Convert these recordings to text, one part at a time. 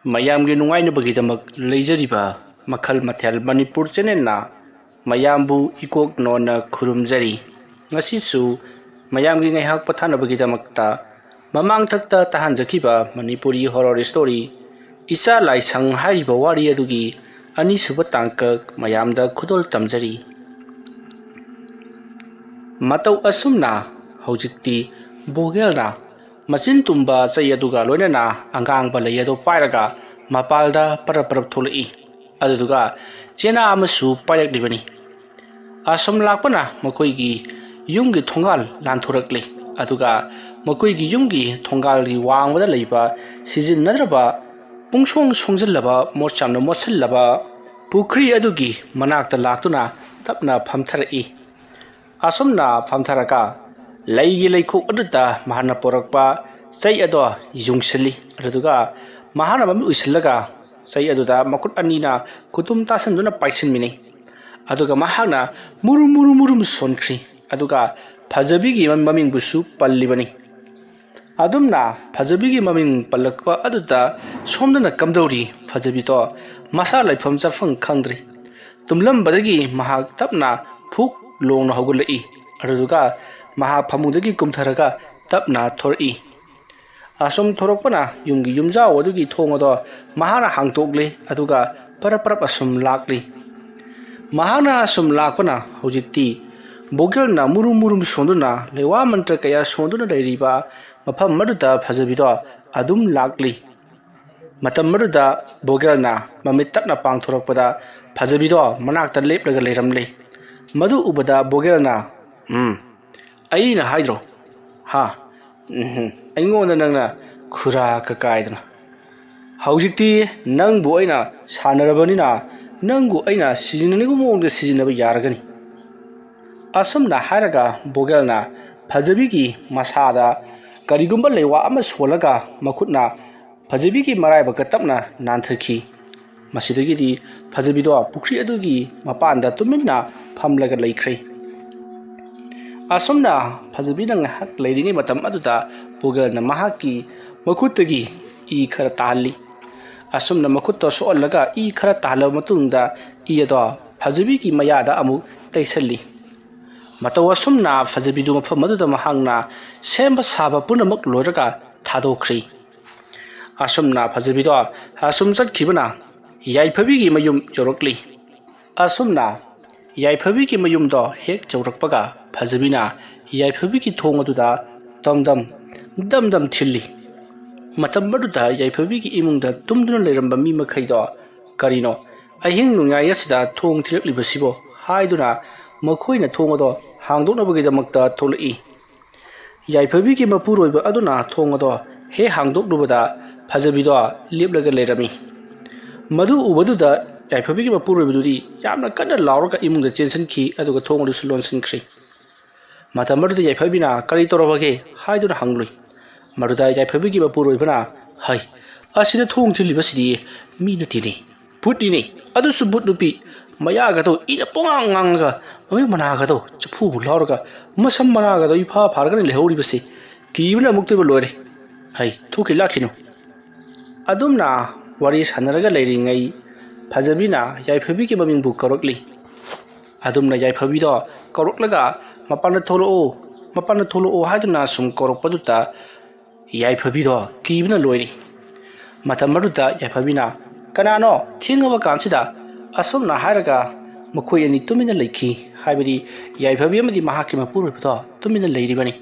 ꯃꯌꯥꯝꯒꯤ ꯅꯨꯡꯉꯥꯏꯅꯕꯒꯤꯗꯃꯛ ꯂꯩꯖꯔꯤꯕ ꯃꯈꯜ ꯃꯊꯦꯜ ꯃꯅꯤꯄꯨꯔ ꯆꯦꯅꯦꯜꯅ ꯃꯌꯥꯝꯕꯨ ꯏꯀꯣꯛ ꯅꯣꯟꯅ ꯈꯨꯔꯨꯝꯖꯔꯤ꯫ ꯉꯁꯤꯁꯨ ꯃꯌꯥꯝꯒꯤ ꯉꯥꯏꯍꯥꯛ ꯄꯣꯊꯥꯅꯕꯒꯤꯗꯃꯛꯇ ꯃꯃꯥꯡꯊꯛꯇ ꯇꯥꯍꯟꯖꯈꯤꯕ ꯃꯅꯤꯄꯨꯔꯤ ꯍꯣꯔꯔ ꯁ꯭ꯇꯣꯔꯤ ꯏꯆꯥ ꯂꯥꯏꯁꯪ ꯍꯥꯏꯔꯤꯕ ꯋꯥꯔꯤ ꯑꯗꯨꯒꯤ ꯑꯅꯤꯁꯨꯕ ꯇꯥꯡꯀꯛ ꯃꯌꯥꯝꯗ ꯈꯨꯗꯣꯜ ꯇꯝꯖꯔꯤ꯫ ꯃꯇꯧ ꯑꯁꯨꯝꯅ ꯍꯧꯖꯤꯛꯇꯤ ꯕꯣꯒꯦꯜꯅ ꯃꯆꯤꯟ ꯇꯨꯝꯕ ꯆꯩ ꯑꯗꯨꯒ ꯂꯣꯏꯅꯅ ꯑꯉꯥꯡꯕ ꯂꯩ ꯑꯗꯨ ꯄꯥꯏꯔꯒ ꯃꯄꯥꯜꯗ ꯄꯔꯞ ꯄꯔꯞ ꯊꯣꯛꯂꯛꯏ꯫ ꯑꯗꯨꯗꯨꯒ ꯆꯦꯅꯥ ꯑꯃꯁꯨ ꯄꯥꯏꯔꯛꯂꯤꯕꯅꯤ꯫ ꯑꯁꯨꯝ ꯂꯥꯛꯄꯅ ꯃꯈꯣꯏꯒꯤ ꯌꯨꯝꯒꯤ ꯊꯣꯡꯒꯥꯜ ꯂꯥꯟꯊꯣꯔꯛꯂꯤ꯫ ꯑꯗꯨꯒ ꯃꯈꯣꯏꯒꯤ ꯌꯨꯝꯒꯤ ꯊꯣꯡꯒꯥꯜꯒꯤ ꯋꯥꯡꯃꯗ ꯂꯩꯕ ꯁꯤꯖꯤꯟꯅꯗ꯭ꯔꯕ ꯄꯨꯡꯁꯣꯡ ꯁꯣꯡꯖꯤꯜꯂꯕ ꯃꯣꯠꯆꯥꯝꯅ ꯃꯣꯠꯁꯤꯜꯂꯕ ꯄꯨꯈ꯭ꯔꯤ ꯑꯗꯨꯒꯤ ꯃꯅꯥꯛꯇ ꯂꯥꯛꯇꯨꯅ ꯇꯞꯅ ꯐꯝꯊꯔꯛꯏ꯫ ꯑꯁꯨꯝꯅ ꯐꯝꯊꯔꯒ ꯂꯩꯒꯤ ꯂꯩꯈꯣꯛ ꯑꯗꯨꯗ ꯃꯍꯥꯛꯅ ꯄꯣꯔꯛꯄ ꯆꯩ ꯑꯗꯣ ꯌꯨꯡꯁꯤꯜꯂꯤ꯫ ꯑꯗꯨꯗꯨꯒ ꯃꯍꯥꯛꯅ ꯃꯃꯤꯠ ꯎꯏꯁꯤꯜꯂꯒ ꯆꯩ ꯑꯗꯨꯗ ꯃꯈꯨꯠ ꯑꯅꯤꯅ ꯈꯨꯇꯨꯝ ꯇꯥꯁꯟꯗꯨꯅ ꯄꯥꯏꯁꯤꯟꯃꯤꯟꯅꯩ꯫ ꯑꯗꯨꯒ ꯃꯍꯥꯛꯅ ꯃꯨꯔꯨꯝ ꯃꯨꯔꯨꯝ ꯃꯨꯔꯨꯝ ꯁꯣꯟꯈ꯭ꯔꯤ꯫ ꯑꯗꯨꯒ ꯐꯖꯕꯤꯒꯤ ꯃꯃꯤꯡꯕꯨꯁꯨ ꯄꯜꯂꯤꯕꯅꯤ꯫ ꯑꯗꯨꯝꯅ ꯐꯖꯕꯤꯒꯤ ꯃꯃꯤꯡ ꯄꯜꯂꯛꯄ ꯑꯗꯨꯗ ꯁꯣꯝꯗꯅ ꯀꯝꯗꯧꯔꯤ ꯐꯖꯕꯤꯗꯣ ꯃꯁꯥ ꯂꯩꯐꯝ ꯆꯥꯐꯝ ꯈꯪꯗ꯭ꯔꯤ꯫ ꯇꯨꯝꯂꯝꯕꯗꯒꯤ ꯃꯍꯥꯛ ꯇꯞꯅ ꯐꯨꯛ ꯂꯣꯡꯅ ꯍꯧꯒꯠꯂꯛꯏ꯫ ꯑꯗꯨꯗꯨꯒ ꯃꯍꯥꯛ ꯐꯃꯨꯡꯗꯒꯤ ꯀꯨꯝꯊꯔꯒ ꯇꯞꯅ ꯊꯣꯔꯛꯏ꯫ ꯑꯁꯨꯝ ꯊꯣꯔꯛꯄꯅ ꯌꯨꯝꯒꯤ ꯌꯨꯝꯖꯥꯎ ꯑꯗꯨꯒꯤ ꯊꯣꯡ ꯑꯗꯣ ꯃꯍꯥꯛꯅ ꯍꯥꯡꯇꯣꯛꯂꯤ꯫ ꯑꯗꯨꯒ ꯄꯔꯞ ꯄꯔꯞ ꯑꯁꯨꯝ ꯂꯥꯛꯂꯤ꯫ ꯃꯍꯥꯛꯅ ꯑꯁꯨꯝ ꯂꯥꯛꯄꯅ ꯍꯧꯖꯤꯛꯇꯤ ꯕꯣꯒꯦꯜꯅ ꯃꯨꯔꯨꯝ ꯃꯨꯔꯨꯝ ꯁꯣꯟꯗꯨꯅ ꯂꯩꯋꯥ ꯃꯟꯇ꯭ꯔ ꯀꯌꯥ ꯁꯣꯟꯗꯨꯅ ꯂꯩꯔꯤꯕ ꯃꯐꯝ ꯑꯗꯨꯗ ꯐꯖꯕꯤꯗꯣ ꯑꯗꯨꯝ ꯂꯥꯛꯂꯤ꯫ ꯃꯇꯝ ꯑꯗꯨꯗ ꯕꯣꯒꯦꯜꯅ ꯃꯃꯤꯠ ꯇꯞꯅ ꯄꯥꯡꯊꯣꯔꯛꯄꯗ ꯐꯖꯕꯤꯗꯣ ꯃꯅꯥꯛꯇ ꯂꯦꯞꯂꯒ ꯂꯩꯔꯝꯂꯤ꯫ ꯃꯗꯨ ꯎꯕꯗ ꯕꯣꯒꯦꯜꯅ ꯑꯩꯅ ꯍꯥꯏꯗ꯭ꯔꯣ ꯑꯩꯉꯣꯟꯗ ꯅꯪꯅ ꯈꯨꯔꯥꯛꯀ ꯀꯥꯏꯗꯅ ꯍꯧꯖꯤꯛꯇꯤ ꯅꯪꯕꯨ ꯑꯩꯅ ꯁꯥꯟꯅꯔꯕꯅꯤꯅ ꯅꯪꯕꯨ ꯑꯩꯅ ꯁꯤꯖꯤꯟꯅꯅꯤꯡꯕ ꯃꯑꯣꯡꯗ ꯁꯤꯖꯤꯟꯅꯕ ꯌꯥꯔꯒꯅꯤ꯫ ꯑꯁꯨꯝꯅ ꯍꯥꯏꯔꯒ ꯕꯣꯒꯦꯜꯅ ꯐꯖꯕꯤꯒꯤ ꯃꯁꯥꯗ ꯀꯔꯤꯒꯨꯝꯕ ꯂꯩꯋꯥ ꯑꯃ ꯁꯣꯜꯂꯒ ꯃꯈꯨꯠꯅ ꯐꯖꯕꯤꯒꯤ ꯃꯔꯥꯏꯕꯛꯇ ꯇꯞꯅ ꯅꯥꯟꯊꯈꯤ꯫ ꯃꯁꯤꯗꯒꯤꯗꯤ ꯐꯖꯕꯤꯗꯣ ꯄꯨꯈ꯭ꯔꯤ ꯑꯗꯨꯒꯤ ꯃꯄꯥꯟꯗ ꯇꯨꯃꯤꯟꯅ ꯐꯝꯂꯒ ꯂꯩꯈ꯭ꯔꯦ꯫ ꯑꯁꯨꯝꯅ ꯐꯖꯕꯤꯅ ꯉꯥꯏꯍꯥꯛ ꯂꯩꯔꯤꯉꯩ ꯃꯇꯝ ꯑꯗꯨꯗ ꯕꯣꯒꯦꯜꯅ ꯃꯍꯥꯛꯀꯤ ꯃꯈꯨꯠꯇꯒꯤ ꯏ ꯈꯔ ꯇꯥꯍꯜꯂꯤ꯫ ꯑꯁꯨꯝꯅ ꯃꯈꯨꯠꯇꯣ ꯁꯣꯛꯍꯜꯂꯒ ꯏ ꯈꯔ ꯇꯥꯍꯜꯂꯕ ꯃꯇꯨꯡꯗ ꯏ ꯑꯗꯣ ꯐꯖꯕꯤꯒꯤ ꯃꯌꯥꯗ ꯑꯃꯨꯛ ꯇꯩꯁꯜꯂꯤ꯫ ꯃꯇꯧ ꯑꯁꯨꯝꯅ ꯐꯖꯕꯤꯗꯨ ꯃꯐꯝ ꯑꯗꯨꯗ ꯃꯍꯥꯛꯅ ꯁꯦꯝꯕ ꯁꯥꯕ ꯄꯨꯝꯅꯃꯛ ꯂꯣꯏꯔꯒ ꯊꯥꯗꯣꯛꯈ꯭ꯔꯤ꯫ ꯑꯁꯨꯝꯅ ꯐꯖꯕꯤꯗꯣ ꯑꯁꯨꯝ ꯆꯠꯈꯤꯕꯅ ꯌꯥꯏꯐꯕꯤꯒꯤ ꯃꯌꯨꯝ ꯌꯧꯔꯛꯂꯤ꯫ ꯑꯁꯨꯝꯅ ꯌꯥꯏꯐꯕꯤꯒꯤ ꯃꯌꯨꯝꯗꯣ ꯍꯦꯛ ꯌꯧꯔꯛꯄꯒ ꯐꯖꯕꯤꯅ ꯌꯥꯏꯐꯕꯤꯒꯤ ꯊꯣꯡ ꯑꯗꯨꯗ ꯗꯝ ꯗꯝ ꯊꯤꯜꯂꯤ꯫ ꯃꯇꯝ ꯑꯗꯨꯗ ꯌꯥꯏꯐꯕꯤꯒꯤ ꯏꯃꯨꯡꯗ ꯇꯨꯝꯗꯨꯅ ꯂꯩꯔꯝꯕ ꯃꯤ ꯃꯈꯩꯗꯣ ꯀꯔꯤꯅꯣ ꯑꯍꯤꯡ ꯅꯣꯡꯌꯥꯏ ꯑꯁꯤꯗ ꯊꯣꯡ ꯊꯤꯜꯂꯛꯂꯤꯕꯁꯤꯕꯣ ꯍꯥꯏꯗꯨꯅ ꯃꯈꯣꯏꯅ ꯊꯣꯡ ꯑꯗꯣ ꯍꯥꯡꯗꯣꯛꯅꯕꯒꯤꯗꯃꯛꯇ ꯊꯣꯛꯂꯛꯏ꯫ ꯌꯥꯏꯐꯕꯤꯒꯤ ꯃꯄꯨꯔꯣꯏꯕ ꯑꯗꯨꯅ ꯊꯣꯡ ꯑꯗꯣ ꯍꯦꯛ ꯍꯥꯡꯗꯣꯛꯂꯨꯕꯗ ꯐꯖꯕꯤꯗꯣ ꯂꯦꯞꯂꯒ ꯂꯩꯔꯝꯃꯤ꯫ ꯃꯗꯨ ꯎꯕꯗꯨꯗ ꯌꯥꯏꯐꯕꯤꯒꯤ ꯃꯄꯨꯔꯣꯏꯕꯗꯨꯗꯤ ꯌꯥꯝꯅ ꯀꯟꯅ ꯂꯥꯎꯔꯒ ꯏꯃꯨꯡꯗ ꯆꯦꯟꯁꯤꯟꯈꯤ꯫ ꯑꯗꯨꯒ ꯊꯣꯡ ꯑꯗꯨꯁꯨ ꯂꯣꯟꯁꯤꯟꯈ꯭ꯔꯤ꯫ ꯃꯇꯝ ꯑꯗꯨꯗ ꯌꯥꯏꯐꯕꯤꯅ ꯀꯔꯤ ꯇꯧꯔꯕꯒꯦ ꯍꯥꯏꯗꯨꯅ ꯍꯪꯂꯨꯏ꯫ ꯃꯗꯨꯗ ꯌꯥꯏꯐꯕꯤꯒꯤ ꯃꯄꯨꯔꯣꯏꯕꯅ ꯑꯁꯤꯗ ꯊꯣꯡ ꯊꯤꯜꯂꯤꯕꯁꯤꯗꯤ ꯃꯤ ꯅꯠꯇꯦꯅꯦ ꯚꯨꯠꯅꯤꯅꯦ ꯑꯗꯨꯁꯨ ꯚꯨꯠ ꯅꯨꯄꯤ ꯃꯌꯥꯒꯗꯣ ꯏꯅ ꯄꯣꯉꯥꯡ ꯉꯥꯡꯉꯒ ꯃꯃꯤꯠ ꯃꯅꯥꯒꯗꯣ ꯆꯐꯨꯕꯨ ꯂꯥꯎꯔꯒ ꯃꯁꯝ ꯃꯅꯥꯒꯗꯣ ꯏꯐꯥ ꯐꯥꯔꯒꯅꯤ ꯂꯩꯍꯧꯔꯤꯕꯁꯤ ꯀꯤꯕꯅ ꯑꯃꯨꯛꯇꯣꯏꯕ ꯂꯣꯏꯔꯦ ꯊꯣꯛꯈꯤ ꯂꯥꯛꯈꯤꯅꯨ꯫ ꯑꯗꯨꯝꯅ ꯋꯥꯔꯤ ꯁꯥꯟꯅꯔꯒ ꯂꯩꯔꯤꯉꯩ ꯐꯖꯕꯤꯅ ꯌꯥꯏꯐꯕꯤꯒꯤ ꯃꯃꯤꯡꯕꯨ ꯀꯧꯔꯛꯂꯤ꯫ ꯑꯗꯨꯝꯅ ꯌꯥꯏꯐꯕꯤꯗꯣ ꯀꯧꯔꯛꯂꯒ ꯃꯄꯥꯟꯗ ꯊꯣꯛꯂꯛꯑꯣ ꯍꯥꯏꯗꯨꯅ ꯁꯨꯝ ꯀꯧꯔꯛꯄꯗꯨꯗ ꯌꯥꯏꯐꯕꯤꯗꯣ ꯀꯤꯕꯅ ꯂꯣꯏꯔꯤ꯫ ꯃꯇꯝ ꯑꯗꯨꯗ ꯌꯥꯏꯐꯕꯤꯅ ꯀꯅꯥꯅꯣ ꯊꯦꯡꯉꯕ ꯀꯥꯟꯁꯤꯗ ꯑꯁꯨꯝꯅ ꯍꯥꯏꯔꯒ ꯃꯈꯣꯏ ꯑꯅꯤ ꯇꯨꯃꯤꯟꯅ ꯂꯩꯈꯤ꯫ ꯍꯥꯏꯕꯗꯤ ꯌꯥꯏꯐꯕꯤ ꯑꯃꯗꯤ ꯃꯍꯥꯛꯀꯤ ꯃꯄꯨꯔꯣꯏꯕꯗꯣ ꯇꯨꯃꯤꯟꯅ ꯂꯩꯔꯤꯕꯅꯤ꯫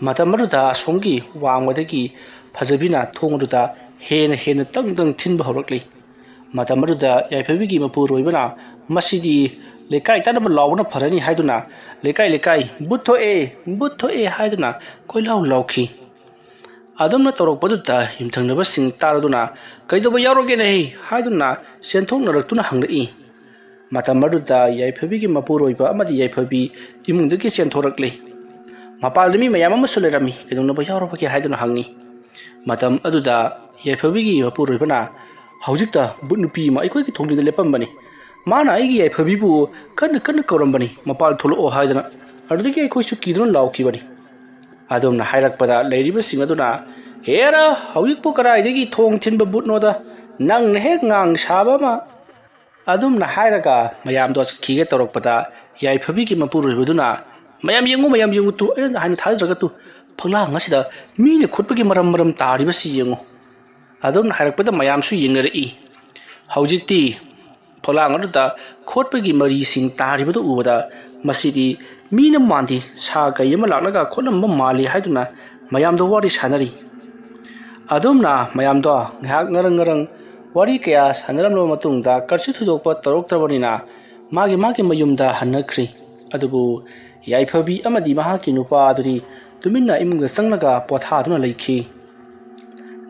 ꯃꯇꯝ ꯑꯗꯨꯗ ꯑꯁꯣꯝꯒꯤ ꯋꯥꯡꯃꯗꯒꯤ ꯐꯖꯕꯤꯅ ꯊꯣꯡ ꯑꯗꯨꯗ ꯍꯦꯟꯅ ꯇꯪ ꯊꯤꯟꯕ ꯍꯧꯔꯛꯂꯤ꯫ ꯃꯇꯝ ꯑꯗꯨꯗ ꯌꯥꯏꯐꯕꯤꯒꯤ ꯃꯄꯨꯔꯣꯏꯕꯅ ꯃꯁꯤꯗꯤ ꯂꯩꯀꯥꯏ ꯇꯥꯟꯅꯕ ꯂꯥꯎꯕꯅ ꯐꯔꯅꯤ ꯍꯥꯏꯗꯨꯅ ꯂꯩꯀꯥꯏ ꯕꯨꯠ ꯊꯣꯛꯑꯦ ꯍꯥꯏꯗꯨꯅ ꯀꯣꯏꯂꯥꯎ ꯂꯥꯎꯈꯤ꯫ ꯑꯗꯨꯝꯅ ꯇꯧꯔꯛꯄꯗꯨꯗ ꯌꯨꯝꯊꯪꯅꯕꯁꯤꯡ ꯇꯥꯔꯗꯨꯅ ꯀꯩꯗꯧꯕ ꯌꯥꯎꯔꯒꯦꯅꯦ ꯍꯥꯏꯗꯨꯅ ꯆꯦꯟꯊꯣꯛꯅꯔꯛꯇꯨꯅ ꯍꯪꯂꯛꯏ꯫ ꯃꯇꯝ ꯑꯗꯨꯗ ꯌꯥꯏꯐꯕꯤꯒꯤ ꯃꯄꯨꯔꯣꯏꯕ ꯑꯃꯗꯤ ꯌꯥꯏꯐꯕꯤ ꯏꯃꯨꯡꯗꯒꯤ ꯆꯦꯟꯊꯣꯔꯛꯂꯤ꯫ ꯃꯄꯥꯟꯗ ꯃꯤ ꯃꯌꯥꯝ ꯑꯃꯁꯨ ꯂꯩꯔꯝꯃꯤ꯫ ꯀꯩꯗꯧꯅꯕ ꯌꯥꯎꯔꯕꯒꯦ ꯍꯥꯏꯗꯨꯅ ꯍꯪꯉꯤ꯫ ꯃꯇꯝ ꯑꯗꯨꯗ ꯌꯥꯏꯐꯕꯤꯒꯤ ꯃꯄꯨꯔꯣꯏꯕꯅ ꯍꯧꯖꯤꯛꯇ ꯕꯨꯠ ꯅꯨꯄꯤ ꯑꯃ ꯑꯩꯈꯣꯏꯒꯤ ꯊꯣꯡꯖꯤꯟꯗ ꯂꯦꯞꯄꯝꯕꯅꯤ꯫ ꯃꯥꯅ ꯑꯩꯒꯤ ꯌꯥꯏꯐꯕꯤꯕꯨ ꯀꯟꯅ ꯀꯧꯔꯝꯕꯅꯤ ꯃꯄꯥꯟ ꯊꯣꯛꯂꯛꯑꯣ ꯍꯥꯏꯗꯅ ꯑꯗꯨꯗꯒꯤ ꯑꯩꯈꯣꯏꯁꯨ ꯀꯤꯗꯨꯅ ꯂꯥꯎꯈꯤꯕꯅꯤ꯫ ꯑꯗꯨꯝꯅ ꯍꯥꯏꯔꯛꯄꯗ ꯂꯩꯔꯤꯕꯁꯤꯡ ꯑꯗꯨꯅ ꯍꯦꯔ ꯍꯧꯖꯤꯛꯄꯨ ꯀꯗꯥꯏꯗꯒꯤ ꯊꯣꯡ ꯊꯤꯟꯕ ꯕꯨꯠꯅꯣꯗ ꯅꯪꯅ ꯍꯦꯛ ꯉꯥꯡ ꯁꯥꯕ ꯑꯃ ꯑꯗꯨꯝꯅ ꯍꯥꯏꯔꯒ ꯃꯌꯥꯝꯗꯣ ꯆꯠꯈꯤꯒꯦ ꯇꯧꯔꯛꯄꯗ ꯌꯥꯏꯐꯕꯤꯒꯤ ꯃꯄꯨꯔꯣꯏꯕꯗꯨꯅ ꯃꯌꯥꯝ ꯌꯦꯡꯉꯨ ꯇꯨ ꯑꯩꯅ ꯍꯥꯏꯅ ꯊꯥꯖꯗ꯭ꯔꯒ ꯇꯨ ꯐꯛꯂꯥꯡ ꯑꯁꯤꯗ ꯃꯤꯅ ꯈꯨꯠꯄꯒꯤ ꯃꯔꯝ ꯇꯥꯔꯤꯕꯁꯤ ꯌꯦꯡꯉꯨ ꯑꯗꯨꯝꯅ ꯍꯥꯏꯔꯛꯄꯗ ꯃꯌꯥꯝꯁꯨ ꯌꯦꯡꯅꯔꯛꯏ ꯍꯧꯖꯤꯛꯇꯤ ꯐꯛꯂꯥꯡ ꯑꯗꯨꯗ ꯈꯣꯠꯄꯒꯤ ꯃꯔꯤꯁꯤꯡ ꯇꯥꯔꯤꯕꯗꯨ ꯎꯕꯗ ꯃꯁꯤꯗꯤ ꯃꯤꯅ ꯃꯥꯟꯗꯦ ꯁꯥ ꯀꯩ ꯑꯃ ꯂꯥꯛꯂꯒ ꯈꯣꯠꯂꯝꯕ ꯃꯥꯜꯂꯤ ꯍꯥꯏꯗꯨꯅ ꯃꯌꯥꯝꯗꯣ ꯋꯥꯔꯤ ꯁꯥꯟꯅꯔꯤ ꯑꯗꯨꯝꯅ ꯃꯌꯥꯝꯗꯣ ꯉꯥꯏꯍꯥꯛ ꯉꯔꯪ ꯋꯥꯔꯤ ꯀꯌꯥ ꯁꯥꯟꯅꯔꯝꯂꯕ ꯃꯇꯨꯡꯗ ꯀꯔꯤꯁꯨ ꯊꯣꯏꯗꯣꯛꯄ ꯇꯧꯔꯛꯇ꯭ꯔꯕꯅꯤꯅ ꯃꯥꯒꯤ ꯃꯌꯨꯝꯗ ꯍꯟꯅꯈ꯭ꯔꯤ ꯑꯗꯨꯕꯨ ꯌꯥꯏꯐꯕꯤ ꯑꯃꯗꯤ ꯃꯍꯥꯛꯀꯤ ꯅꯨꯄꯥ ꯑꯗꯨꯗꯤ ꯇꯨꯃꯤꯟꯅ ꯏꯃꯨꯡꯗ ꯆꯪꯂꯒ ꯄꯣꯊꯥꯗꯨꯅ ꯂꯩꯈꯤ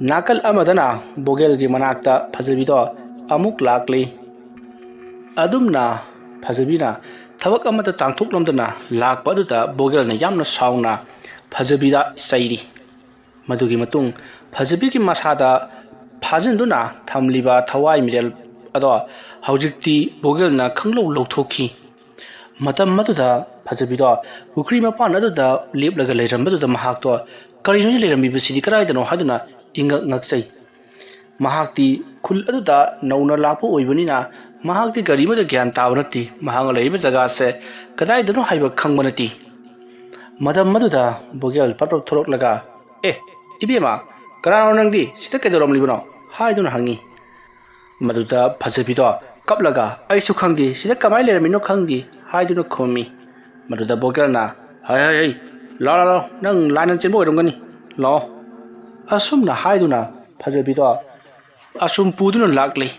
ꯅꯥꯀꯜ ꯑꯃꯗꯅ ꯕꯣꯒꯦꯜꯒꯤ ꯃꯅꯥꯛꯇ ꯐꯖꯕꯤꯗꯣ ꯑꯃꯨꯛ ꯂꯥꯛꯂꯤ ꯑꯗꯨꯝꯅ ꯐꯖꯕꯤꯅ ꯊꯕꯛ ꯑꯃꯠꯇ ꯇꯥꯡꯊꯣꯛꯂꯝꯗꯅ ꯂꯥꯛꯄ ꯑꯗꯨꯗ ꯕꯣꯒꯦꯜꯅ ꯌꯥꯝꯅ ꯁꯥꯎꯅ ꯐꯖꯕꯤꯗ ꯆꯩꯔꯤ ꯃꯗꯨꯒꯤ ꯃꯇꯨꯡ ꯐꯖꯕꯤꯒꯤ ꯃꯁꯥꯗ ꯐꯥꯖꯤꯟꯗꯨꯅ ꯊꯝꯂꯤꯕ ꯊꯋꯥꯏ ꯃꯤꯔꯦꯜ ꯑꯗꯣ ꯍꯧꯖꯤꯛꯇꯤ ꯕꯣꯒꯦꯜꯅ ꯈꯪꯂꯧ ꯂꯧꯊꯣꯛꯈꯤ ꯃꯇꯝ ꯑꯗꯨꯗ ꯐꯖꯕꯤꯗꯣ ꯄꯨꯈ꯭ꯔꯤ ꯃꯄꯥꯟ ꯑꯗꯨꯗ ꯂꯦꯞꯂꯒ ꯂꯩꯔꯝꯕꯗꯨꯗ ꯃꯍꯥꯛꯇꯣ ꯀꯔꯤꯅꯣ ꯂꯩꯔꯝꯃꯤꯕꯁꯤꯗꯤ ꯀꯗꯥꯏꯗꯅꯣ ꯍꯥꯏꯗꯨꯅ ꯉꯛꯆꯩ ꯃꯍꯥꯛꯇꯤ ꯈꯨꯜ ꯑꯗꯨꯗ ꯅꯧꯅ ꯂꯥꯛꯄ ꯑꯣꯏꯕꯅꯤꯅ ꯃꯍꯥꯛꯇꯤ ꯀꯔꯤꯃꯠꯇ ꯒ꯭ꯌꯥꯟ ꯇꯥꯕ ꯅꯠꯇꯦ ꯃꯍꯥꯛꯅ ꯂꯩꯔꯤꯕ ꯖꯒꯥꯁꯦ ꯀꯗꯥꯏꯗꯅꯣ ꯍꯥꯏꯕ ꯈꯪꯕ ꯅꯠꯇꯦ ꯃꯇꯝ ꯑꯗꯨꯗ ꯕꯣꯒꯦꯜ ꯄꯠ ꯊꯣꯔꯛꯂꯒ ꯏꯕꯦꯝꯃ ꯀꯅꯥꯅꯣ ꯅꯪꯗꯤ ꯁꯤꯗ ꯀꯩꯗꯧꯔꯝꯂꯤꯕꯅꯣ ꯍꯥꯏꯗꯨꯅ ꯍꯪꯉꯤ ꯃꯗꯨꯗ ꯐꯖꯕꯤꯗꯣ ꯀꯞꯂꯒ ꯑꯩꯁꯨ ꯈꯪꯗꯦ ꯁꯤꯗ ꯀꯃꯥꯏꯅ ꯂꯩꯔꯝꯃꯤꯅꯣ ꯈꯪꯗꯦ ꯍꯥꯏꯗꯨꯅ ꯈꯨꯝꯃꯤ ꯃꯗꯨꯗ ꯕꯣꯒꯦꯜꯅ ꯍꯩ ꯂꯥꯛꯑꯣ ꯅꯪ ꯂꯥꯏꯅ ꯆꯦꯟꯕ ꯑꯣꯏꯔꯝꯒꯅꯤ ꯂꯥꯛꯑꯣ ꯑꯁꯨꯝꯅ ꯍꯥꯏꯗꯨꯅ ꯐꯖꯕꯤꯗꯣ ꯑꯁꯨꯝ ꯄꯨꯗꯨꯅ ꯂꯥꯛꯂꯤ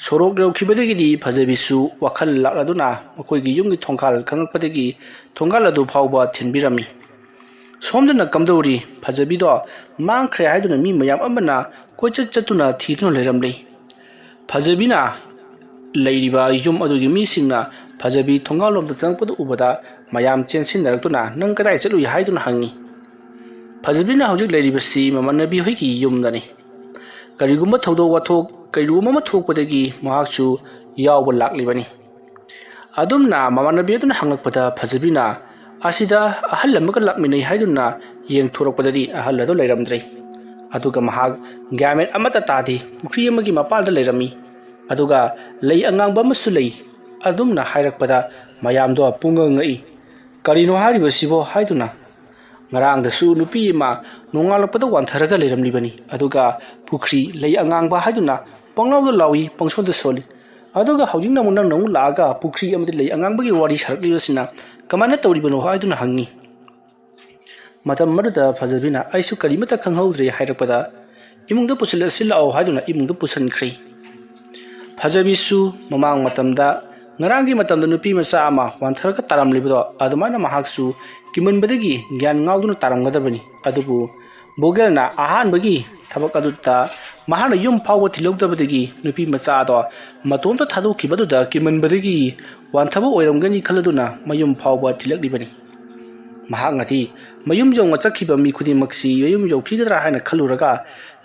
ꯁꯣꯔꯣꯛ ꯌꯧꯈꯤꯕꯗꯒꯤꯗꯤ ꯐꯖꯕꯤꯁꯨ ꯋꯥꯈꯜ ꯂꯥꯛꯂꯗꯨꯅ ꯃꯈꯣꯏꯒꯤ ꯌꯨꯝꯒꯤ ꯊꯣꯡꯒꯥꯜ ꯈꯪꯉꯛꯄꯗꯒꯤ ꯊꯣꯡꯒꯥꯜ ꯑꯗꯨ ꯐꯥꯎꯕ ꯊꯤꯟꯕꯤꯔꯝꯃꯤ ꯁꯣꯝꯗꯅ ꯀꯝꯗꯧꯔꯤ ꯐꯖꯕꯤꯗꯣ ꯃꯥꯡꯈ꯭ꯔꯦ ꯍꯥꯏꯗꯨꯅ ꯃꯤ ꯃꯌꯥꯝ ꯑꯃꯅ ꯀꯣꯏꯆꯠ ꯆꯠꯇꯨꯅ ꯊꯤꯗꯨꯅ ꯂꯩꯔꯝꯂꯤ ꯐꯖꯕꯤꯅ ꯂꯩꯔꯤꯕ ꯌꯨꯝ ꯑꯗꯨꯒꯤ ꯃꯤꯁꯤꯡꯅ ꯐꯖꯕꯤ ꯊꯣꯡꯒꯥꯜꯂꯣꯝꯗ ꯆꯪꯂꯛꯄꯗꯨ ꯎꯕꯗ ꯃꯌꯥꯝ ꯆꯦꯟꯁꯤꯟꯅꯔꯛꯇꯨꯅ ꯅꯪ ꯀꯗꯥꯏ ꯆꯠꯂꯨꯏ ꯍꯥꯏꯗꯨꯅ ꯍꯪꯉꯤ ꯐꯖꯕꯤꯅ ꯍꯧꯖꯤꯛ ꯂꯩꯔꯤꯕꯁꯤ ꯃꯃꯥꯟꯅꯕꯤ ꯍꯣꯏꯒꯤ ꯌꯨꯝꯗꯅꯤ ꯀꯔꯤꯒꯨꯝꯕ ꯊꯧꯗꯣꯛ ꯋꯥꯊꯣꯛ ꯀꯩꯒꯨꯝꯕ ꯑꯃ ꯊꯣꯛꯄꯗꯒꯤ ꯃꯍꯥꯛꯁꯨ ꯌꯥꯎꯕ ꯂꯥꯛꯂꯤꯕꯅꯤ ꯑꯗꯨꯝꯅ ꯃꯃꯥꯟꯅꯕꯤ ꯑꯗꯨꯅ ꯍꯪꯂꯛꯄꯗ ꯐꯖꯕꯤꯅ ꯑꯁꯤꯗ ꯑꯍꯜ ꯑꯃꯒ ꯂꯥꯛꯃꯤꯟꯅꯩ ꯍꯥꯏꯗꯨꯅ ꯌꯦꯡꯊꯣꯔꯛꯄꯗꯗꯤ ꯑꯍꯜ ꯑꯗꯨ ꯂꯩꯔꯝꯗ꯭ꯔꯦ ꯑꯗꯨꯒ ꯃꯍꯥꯛ ꯒ꯭ꯌꯥꯟꯃꯦꯟ ꯑꯃꯠꯇ ꯇꯥꯗꯦ ꯄꯨꯈ꯭ꯔꯤ ꯑꯃꯒꯤ ꯃꯄꯥꯟꯗ ꯂꯩꯔꯝꯃꯤ ꯑꯗꯨꯒ ꯂꯩ ꯑꯉꯥꯡꯕ ꯑꯃꯁꯨ ꯂꯩ ꯑꯗꯨꯝꯅ ꯍꯥꯏꯔꯛꯄꯗ ꯃꯌꯥꯝꯗꯣ ꯄꯨꯡꯉꯛꯉꯛꯏ ꯀꯔꯤꯅꯣ ꯍꯥꯏꯔꯤꯕꯁꯤꯕꯣ ꯍꯥꯏꯗꯨꯅ ꯉꯔꯥꯡꯗꯁꯨ ꯅꯨꯄꯤ ꯑꯃ ꯅꯣꯡꯉꯥꯜꯂꯛꯄꯗ ꯋꯥꯟꯊꯔꯒ ꯂꯩꯔꯝꯂꯤꯕꯅꯤ ꯑꯗꯨꯒ ꯄꯨꯈ꯭ꯔꯤ ꯂꯩ ꯑꯉꯥꯡꯕ ꯍꯥꯏꯗꯨꯅ ꯄꯪꯂꯥꯎꯗ ꯂꯥꯎꯏ ꯄꯪꯁꯣꯟꯗ ꯁꯣꯜꯂꯤ ꯑꯗꯨꯒ ꯍꯧꯖꯤꯛꯅ ꯑꯃꯨꯛ ꯅꯪꯅ ꯑꯃꯨꯛ ꯂꯥꯛꯑꯒ ꯄꯨꯈ꯭ꯔꯤ ꯑꯃꯗꯤ ꯂꯩ ꯑꯉꯥꯡꯕꯒꯤ ꯋꯥꯔꯤ ꯁꯥꯔꯛꯂꯤꯕꯁꯤꯅ ꯀꯃꯥꯏꯅ ꯇꯧꯔꯤꯕꯅꯣ ꯍꯥꯏꯗꯨꯅ ꯍꯪꯉꯤ ꯃꯇꯝ ꯑꯗꯨꯗ ꯐꯖꯕꯤꯅ ꯑꯩꯁꯨ ꯀꯔꯤꯃꯠꯇ ꯈꯪꯍꯧꯗ꯭ꯔꯦ ꯍꯥꯏꯔꯛꯄꯗ ꯏꯃꯨꯡꯗ ꯄꯨꯁꯤꯜꯂꯁꯤ ꯂꯥꯛꯑꯣ ꯍꯥꯏꯗꯨꯅ ꯏꯃꯨꯡꯗ ꯄꯨꯁꯤꯟꯈ꯭ꯔꯦ ꯐꯖꯕꯤꯁꯨ ꯃꯃꯥꯡ ꯃꯇꯝꯗ ꯉꯔꯥꯡꯒꯤ ꯃꯇꯝꯗ ꯅꯨꯄꯤ ꯃꯆꯥ ꯑꯃ ꯋꯥꯟꯊꯔꯒ ꯇꯥꯔꯝꯂꯤꯕꯗꯣ ꯑꯗꯨꯃꯥꯏꯅ ꯃꯍꯥꯛꯁꯨ ꯀꯤꯃꯟꯕꯗꯒꯤ ꯒ꯭ꯌꯥꯟ ꯉꯥꯎꯗꯨꯅ ꯇꯥꯔꯝꯒꯗꯕꯅꯤ ꯑꯗꯨꯕꯨ ꯕꯣꯒꯦꯜꯅ ꯑꯍꯥꯟꯕꯒꯤ ꯊꯕꯛ ꯑꯗꯨꯗ ꯃꯍꯥꯛꯅ ꯌꯨꯝ ꯐꯥꯎꯕ ꯊꯤꯜꯍꯧꯗꯕꯗꯒꯤ ꯅꯨꯄꯤ ꯃꯆꯥꯗꯣ ꯃꯇꯣꯝꯇ ꯊꯥꯗꯣꯛꯈꯤꯕꯗꯨꯗ ꯀꯤꯃꯟꯕꯗꯒꯤ ꯋꯥꯟꯊꯕ ꯑꯣꯏꯔꯝꯒꯅꯤ ꯈꯜꯂꯗꯨꯅ ꯃꯌꯨꯝ ꯐꯥꯎꯕ ꯊꯤꯜꯂꯛꯂꯤꯕꯅꯤ ꯃꯍꯥꯛꯅꯗꯤ ꯃꯌꯨꯝ ꯌꯧꯅ ꯆꯠꯈꯤꯕ ꯃꯤ ꯈꯨꯗꯤꯡꯃꯛꯁꯤ ꯃꯌꯨꯝ ꯌꯧꯈꯤꯒꯗ꯭ꯔꯥ ꯍꯥꯏꯅ ꯈꯜꯂꯨꯔꯒ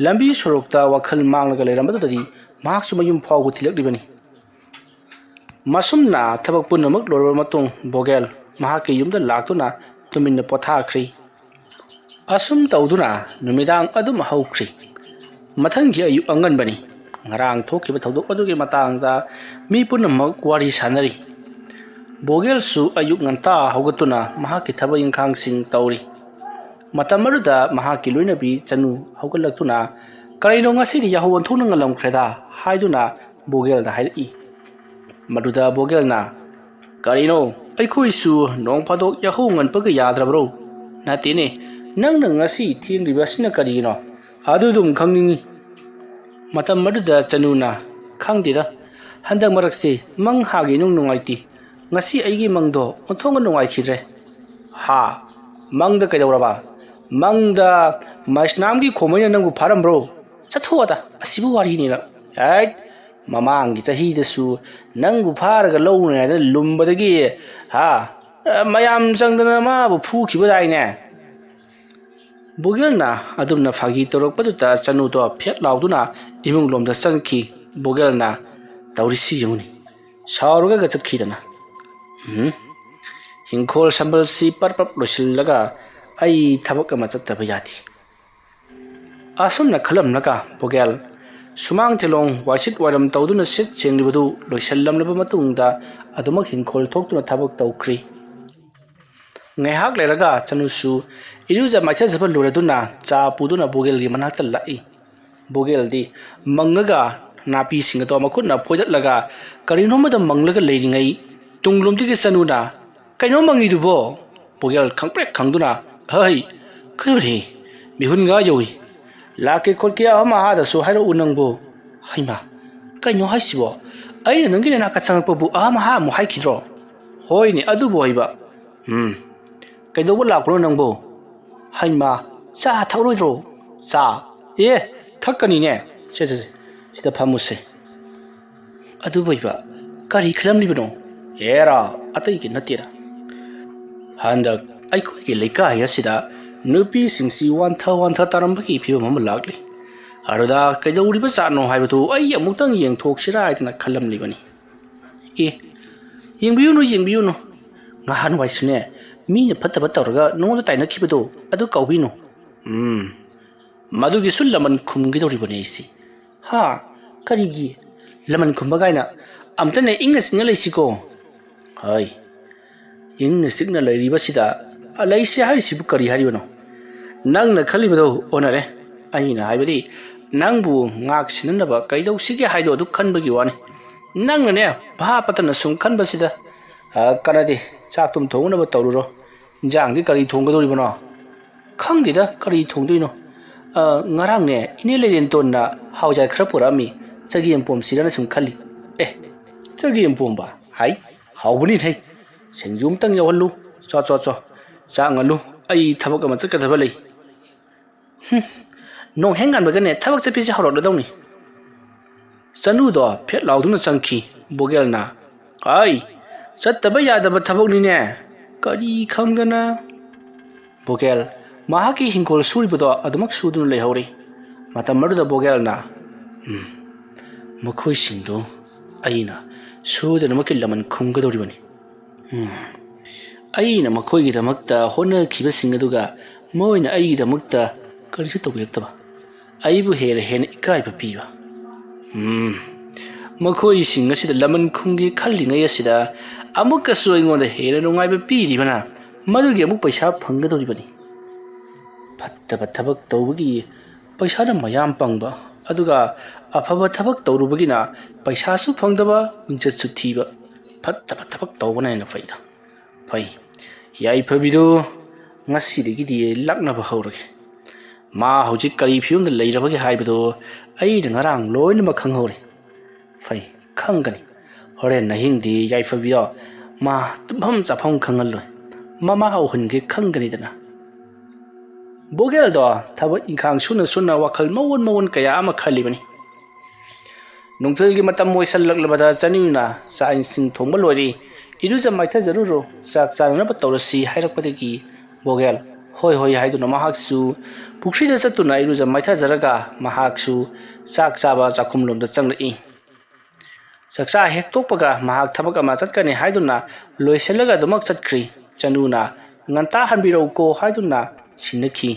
ꯂꯝꯕꯤ ꯁꯣꯔꯣꯛꯇ ꯋꯥꯈꯜ ꯃꯥꯡꯂꯒ ꯂꯩꯔꯝꯕꯗꯨꯗꯗꯤ ꯃꯍꯥꯛꯁꯨ ꯃꯌꯨꯝ ꯐꯥꯎꯕ ꯊꯤꯜꯂꯛꯂꯤꯕꯅꯤ ꯃꯁꯨꯝꯅ ꯊꯕꯛ ꯄꯨꯝꯅꯃꯛ ꯂꯣꯏꯔꯕ ꯃꯇꯨꯡ ꯕꯣꯒꯦꯜ ꯃꯍꯥꯛꯀꯤ ꯌꯨꯝꯗ ꯂꯥꯛꯇꯨꯅ ꯇꯨꯃꯤꯟꯅ ꯄꯣꯊꯥꯈ꯭ꯔꯤ ꯑꯁꯨꯝ ꯇꯧꯗꯨꯅ ꯅꯨꯃꯤꯗꯥꯡ ꯑꯗꯨꯝ ꯍꯧꯈ꯭ꯔꯤ ꯃꯊꯪꯒꯤ ꯑꯌꯨꯛ ꯑꯉꯟꯕꯅꯤ ꯉꯔꯥꯡ ꯊꯣꯛꯈꯤꯕ ꯊꯧꯗꯣꯛ ꯑꯗꯨꯒꯤ ꯃꯇꯥꯡꯗ ꯃꯤ ꯄꯨꯝꯅꯃꯛ ꯋꯥꯔꯤ ꯁꯥꯟꯅꯔꯤ ꯕꯣꯒꯦꯜꯁꯨ ꯑꯌꯨꯛ ꯉꯟꯇꯥ ꯍꯧꯒꯠꯇꯨꯅ ꯃꯍꯥꯛꯀꯤ ꯊꯕꯛ ꯏꯪꯈꯥꯡꯁꯤꯡ ꯇꯧꯔꯤ ꯃꯇꯝ ꯑꯗꯨꯗ ꯃꯍꯥꯛꯀꯤ ꯂꯣꯏꯅꯕꯤ ꯆꯅꯨ ꯍꯧꯒꯠꯂꯛꯇꯨꯅ ꯀꯔꯤꯅꯣ ꯉꯁꯤꯗꯤ ꯌꯥꯍꯧ ꯑꯣꯟꯊꯣꯛꯅ ꯉꯜꯂꯝꯈ꯭ꯔꯦꯗ ꯍꯥꯏꯗꯨꯅ ꯕꯣꯒꯦꯜꯗ ꯍꯥꯏꯔꯛꯏ ꯃꯗꯨꯗ ꯕꯣꯒꯦꯜꯅ ꯀꯔꯤꯅꯣ ꯑꯩꯈꯣꯏꯁꯨ ꯅꯣꯡ ꯐꯥꯗꯣꯛ ꯌꯥꯍꯧ ꯉꯟꯄꯒ ꯌꯥꯗ꯭ꯔꯕ꯭ꯔꯣ ꯅꯠꯇꯦꯅꯦ ꯅꯪꯅ ꯉꯁꯤ ꯊꯦꯡꯂꯤꯕꯁꯤꯅ ꯀꯔꯤꯒꯤꯅꯣ ꯑꯗꯨꯗꯨꯝ ꯈꯪꯅꯤꯡꯉꯤ ꯃꯇꯝ ꯑꯗꯨꯗ ꯆꯅꯨꯅ ꯈꯪꯗꯦꯗ ꯍꯟꯗꯛ ꯃꯔꯛꯁꯦ ꯃꯪ ꯍꯥꯒꯤ ꯅꯨꯡꯉꯥꯏꯇꯦ ngasi aigi mangdo onthong nungai khidre ha mangda kaidawraba mangda masnamgi khomaina nangu pharam bro chathoda asibu wari ni na ai mamangi chahi dasu nangu pharaga lowna da lumbadagi ha mayam changdana ma bu phu khibadai ne Bogelna adumna phagi torok paduta chanu to phet lauduna imung lomda changki Bogelna taurisi yuni sauruga ga chatkidana hingkhol sambal si parpap losillaga ai thabak ama chattaba yati asumna khalam naga Bogel Sumang telong wasit waram tawduna sit senglibadu loisallamlaba matungda adumak hingkhol thoktuna thabak tawkri ngaihak leraga chanusu iruja maitha jaba luraduna cha puduna bogel gi manakta lai bogel di mangaga napi singa to makutna phoidat laga karino mada manglaga leiringai tunglumti gi chanuna kaino mangi dubo bogel khangprek khangduna hai kuri mihun ga yoi lake khotkia ama ha da so hairo unangbo haima kaino haisibo ai nangi na ka changpa bu ama ha mu haikidro hoi ni adu boiba kaido bu lakro nangbo haima cha thauroidro cha ye thakani ne se sida phamuse adu boiba kari khlam libno era atai ki natira handak ai khoi ki leika ya sida nupi singsi wan tha taram ki phiu mam lakli aruda kaido uri ba cha no haibatu ai amutang yeng thok sira aitna khalam libani e yengbiu no nga han waisune mi ne phatta tawraga no da taina khibado adu kaubino madu gi sullaman khumgi dori bane si ha karigi laman khumba gaina amtane english ne leisiko hai english signal leiriba sida alaisi hari sibu kari hari bano nang na khalibado onare aina haibadi nangbu ngak sinanaba kaidau sige haido adu khanbagi wani nang ne bha patana sum khanba sida kanadi chaktum thongnaba tawruro jang di kari thonggadori bano khangdida kari thongdoino ngarang ne ine lelen tonna hauja khra purami chagi empom sirana sum khali chagi empom ba hai haubuni thai sengjum tang yawallu cho changalu ai thabak ama chaka thaba lei no hengan bagane thabak chapi cha horod dawni sanu do phet lauduna changki bogel na ai chattaba yadaba thabak ni ne kari khangdana bogel mahaki hingkol suribodo adumak sudun lehori matam maruda bogel na makhoi singdo aina sudana makil laman khumgadori bani aina makhoi gi damakta hona khiba singaduga moina ai gi damakta karisu tawyaktaba aibu her hen ikai papiwa makhoi singa sida laman khumgi khallingai asida amuka soingonda hera nungai ba piri bana madugi amuk paisa phanggadori bani fattaba thabak tawbagi paisa da mayam pangba aduga afaba thabak tawrubagina paisa su phangdaba mingchat su thiba fattaba thabak tawbana na faida fai yai phabido ngasi degi di lakna ba haurage ma hojik kari phium da leirabagi haibado ai da ngarang loina ma khanghore fai khangani horen na hindi yai phabido ma tumham chapham khangal loi mama hau hunge khangani dana bogel do thaba inkhang suna wakhal mawon kaya ama khalibani nungthil gi matam moisal laklabada chanina sain sing thongba lori iruja maitha jaruro chak charna ba tawrasi hairakpadagi bogel hoi haiduna mahaksu pukri da satuna iruja maitha jaraga mahaksu chak chaba chakhumlom da changrei saksa hek tokpaga mahak thabak ama chatkani haiduna loiselaga dumak chatkri chanuna nganta hanbiro ko haiduna sinakhi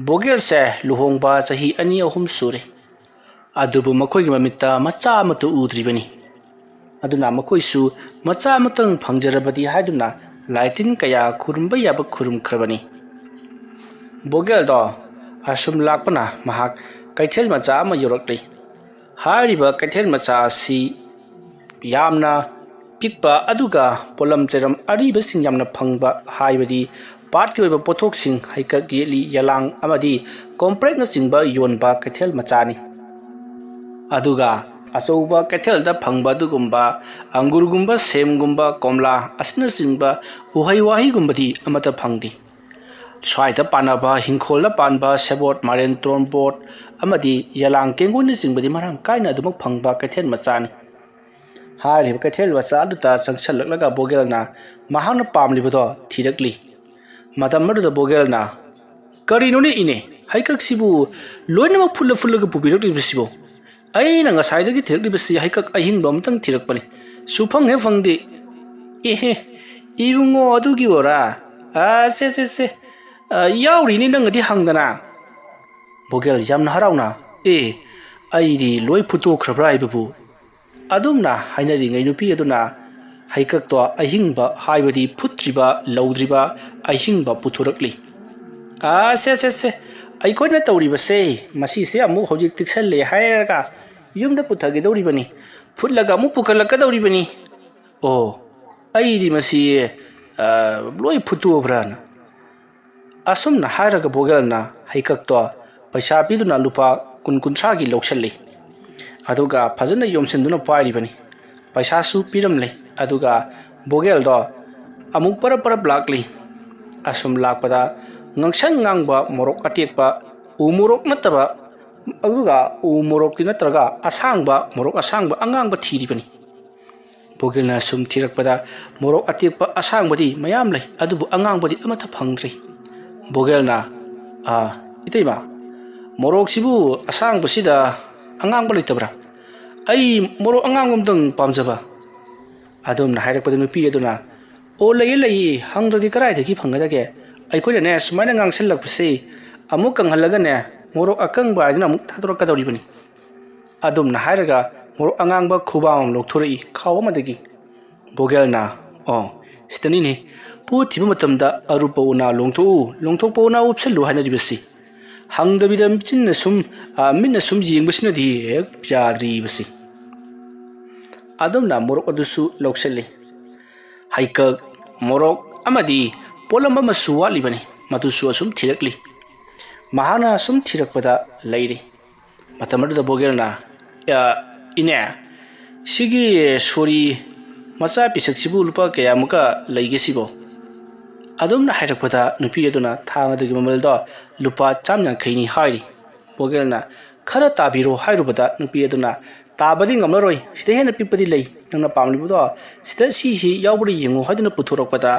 bogel se luhongba chahi ani ahum sure adubu makhoi gi mamitta macha matu udribani aduna makhoi su macha matang phangjarabadi haiduna laitin kaya khurumba yaba khurum khrabani bogel do asum lakpana mahak kaithel macha ma yorakli hariba kaithel macha si yamna pikpa aduga polam cheram ariba sing yamna phangba haibadi part ki oiba pothok sing haika geli yalang amadi complex na singba yonba kaithel machani aduga achouba kaithel da phangba dugumba angur gumba sem gumba komla asna singba uhai wahi gumbadi amata phangdi swaida panaba hingkhola panba sebot maren tronbot amadi yalang kengun ni singbadi marang kaina dumak phangba kaithel machani hari kaithel wacha aduta sangsal laga bogel na mahana pamlibodo thirakli matam maduda bogel na kari no ne ine haikak sibu loina fulla ga pubirak libsibo ai na nga saida gi thirak libsi haikak ahin bam tang thirak pani sufang he fangdi ehe ibungo adugi ora se yauri ni nang di hangdana bogel jamna harauna ꯑꯩꯗꯤ ꯂꯣꯏ ꯐꯨꯠꯇꯣꯛꯈ꯭ꯔꯕ꯭ꯔꯥ ꯍꯥꯏꯕꯕꯨ ꯑꯗꯨꯝꯅ ꯍꯥꯏꯅꯔꯤꯉꯩ ꯅꯨꯄꯤ ꯑꯗꯨꯅ ꯍꯩꯀꯛꯇꯣ ꯑꯍꯤꯡꯕ ꯍꯥꯏꯕꯗꯤ ꯐꯨꯠꯇ꯭ꯔꯤꯕ ꯂꯧꯗ꯭ꯔꯤꯕ ꯑꯍꯤꯡꯕ ꯄꯨꯊꯣꯔꯛꯂꯤ ꯁꯦ ꯑꯩꯈꯣꯏꯅ ꯇꯧꯔꯤꯕꯁꯦ ꯃꯁꯤꯁꯦ ꯑꯃꯨꯛ ꯍꯧꯖꯤꯛ ꯇꯤꯛꯁꯜꯂꯦ ꯍꯥꯏꯔꯒ ꯌꯨꯝꯗ ꯄꯨꯊꯒꯗꯧꯔꯤꯕꯅꯤ ꯐꯨꯠꯂꯒ ꯑꯃꯨꯛ ꯄꯨꯈꯠꯂꯛꯀꯗꯧꯔꯤꯕꯅꯤ ꯑꯣ ꯑꯩꯗꯤ ꯃꯁꯤ ꯂꯣꯏ ꯐꯨꯠꯇꯣꯛꯑꯕ꯭ꯔꯥꯅ ꯑꯁꯨꯝꯅ ꯍꯥꯏꯔꯒ ꯕꯣꯒꯦꯜꯅ ꯍꯩꯀꯛꯇꯣ ꯄꯩꯁꯥ ꯄꯤꯗꯨꯅ ꯂꯨꯄꯥ 20-30ꯒꯤ ꯂꯧꯁꯜꯂꯤ ꯑꯗꯨꯒ ꯐꯖꯅ ꯌꯣꯝꯁꯤꯟꯗꯨꯅ ꯄꯥꯏꯔꯤꯕꯅꯤ ꯄꯩꯁꯥꯁꯨ ꯄꯤꯔꯝꯂꯦ ꯑꯗꯨꯒ ꯕꯣꯒꯦꯜꯗꯣ ꯑꯃꯨꯛ ꯄꯔꯞ ꯂꯥꯛꯂꯤ ꯑꯁꯨꯝ ꯂꯥꯛꯄꯗ ꯉꯪꯁꯪ ꯉꯥꯡꯕ ꯃꯣꯔꯣꯛ ꯑꯇꯦꯛꯄ ꯎ ꯃꯣꯔꯣꯛ ꯅꯠꯇꯕ ꯑꯗꯨꯒ ꯎ ꯃꯣꯔꯣꯛꯇꯤ ꯅꯠꯇ꯭ꯔꯒ ꯑꯁꯥꯡꯕ ꯃꯣꯔꯣꯛ ꯑꯁꯥꯡꯕ ꯑꯉꯥꯡꯕ ꯊꯤꯔꯤꯕꯅꯤ ꯕꯣꯒꯦꯜꯅ ꯁꯨꯝ ꯊꯤꯔꯛꯄꯗ ꯃꯣꯔꯣꯛ ꯑꯇꯦꯛꯄ ꯑꯁꯥꯡꯕꯗꯤ ꯃꯌꯥꯝ ꯂꯩ ꯑꯗꯨꯕꯨ ꯑꯉꯥꯡꯕꯗꯤ ꯑꯃꯠꯇ ꯐꯪꯗ꯭ꯔꯤ ꯕꯣꯒꯦꯜꯅ ꯏꯇꯩꯃ ꯃꯣꯔꯣꯛꯁꯤꯕꯨ ꯑꯁꯥꯡꯕꯁꯤꯗ ꯑꯉꯥꯡꯕ ꯂꯩꯇꯕ꯭ꯔꯥ ꯑꯩ ꯃꯣꯔꯣꯛ ꯑꯉꯥꯡꯕ ꯑꯃꯇꯪ ꯄꯥꯝꯖꯕ ꯑꯗꯨꯝꯅ ꯍꯥꯏꯔꯛꯄꯗ ꯅꯨꯄꯤ ꯑꯗꯨꯅ ꯑꯣ ꯂꯩꯌꯦ ꯍꯪꯗ꯭ꯔꯗꯤ ꯀꯗꯥꯏꯗꯒꯤ ꯐꯪꯒꯗꯒꯦ ꯑꯩꯈꯣꯏꯅꯅꯦ ꯁꯨꯃꯥꯏꯅ ꯉꯥꯡꯁꯤꯜꯂꯛꯄꯁꯤ ꯑꯃꯨꯛ ꯀꯪꯍꯜꯂꯒꯅꯦ ꯃꯣꯔꯣꯛ ꯑꯀꯪꯕ ꯍꯥꯏꯗꯨꯅ ꯑꯃꯨꯛ ꯊꯥꯗꯣꯔꯛꯀꯗꯧꯔꯤꯕꯅꯤ ꯑꯗꯨꯝꯅ ꯍꯥꯏꯔꯒ ꯃꯣꯔꯣꯛ ꯑꯉꯥꯡꯕ ꯈꯨꯕꯥꯝ ꯑꯃ ꯂꯧꯊꯣꯔꯛꯏ ꯈꯥꯎ ꯑꯃꯗꯒꯤ ꯕꯣꯒꯦꯜꯅ ꯁꯤꯗꯅꯤꯅꯦ ꯄꯣꯠ ꯊꯤꯕ ꯃꯇꯝꯗ ꯑꯔꯨꯞꯄ ꯎꯅꯥ ꯂꯣꯡꯊꯣꯛꯄ ꯎꯅꯥ ꯎꯞꯁꯜꯂꯨ ꯍꯥꯏꯅꯔꯤꯕꯁꯤ ꯍꯪꯗꯕꯤꯗ ꯃꯤꯠꯅ ꯁꯨꯝ ꯌꯦꯡꯕꯁꯤꯅꯗꯤ ꯍꯦꯛ ꯌꯥꯗ꯭ꯔꯤꯕꯁꯤ ꯑꯗꯨꯝꯅ ꯃꯣꯔꯣꯛ ꯑꯗꯨꯁꯨ ꯂꯧꯁꯜꯂꯤ ꯍꯩꯀꯛ ꯃꯣꯔꯣꯛ ꯑꯃꯗꯤ ꯄꯣꯠꯂꯝ ꯑꯃꯁꯨ ꯋꯥꯠꯂꯤꯕꯅꯤ ꯃꯗꯨꯁꯨ ꯑꯁꯨꯝ ꯊꯤꯔꯛꯂꯤ ꯃꯍꯥꯛꯅ ꯑꯁꯨꯝ ꯊꯤꯔꯛꯄꯗ ꯂꯩꯔꯤ ꯃꯇꯝ ꯑꯗꯨꯗ ꯕꯣꯒꯦꯜꯅ ꯏꯅꯦ ꯁꯤꯒꯤ ꯁꯣꯔꯤ ꯃꯆꯥ ꯄꯤꯁꯛꯁꯤꯕꯨ ꯂꯨꯄꯥ ꯀꯌꯥꯃꯨꯛꯀ ꯂꯩꯒꯦ ꯁꯤꯕꯣ ꯑꯗꯨꯝꯅ ꯍꯥꯏꯔꯛꯄꯗ ꯅꯨꯄꯤ ꯑꯗꯨꯅ ꯊꯥꯡ ꯑꯗꯨꯒꯤ ꯃꯃꯜꯗꯣ ꯂꯨꯄꯥ 150ꯅꯤ ꯍꯥꯏꯔꯤ ꯕꯣꯒꯦꯜꯅ ꯈꯔ ꯇꯥꯕꯤꯔꯣ ꯍꯥꯏꯔꯨꯕꯗ ꯅꯨꯄꯤ ꯑꯗꯨꯅ ꯇꯥꯕꯗꯤ ꯉꯝꯂꯔꯣꯏ ꯁꯤꯗ ꯍꯦꯟꯅ ꯄꯤꯛꯄꯗꯤ ꯂꯩ ꯅꯪꯅ ꯄꯥꯝꯂꯤꯕꯗꯣ ꯁꯤꯗ ꯁꯤꯁꯤ ꯌꯥꯎꯕ꯭ꯔꯥ ꯌꯦꯡꯉꯨ ꯍꯥꯏꯗꯨꯅ ꯄꯨꯊꯣꯔꯛꯄꯗ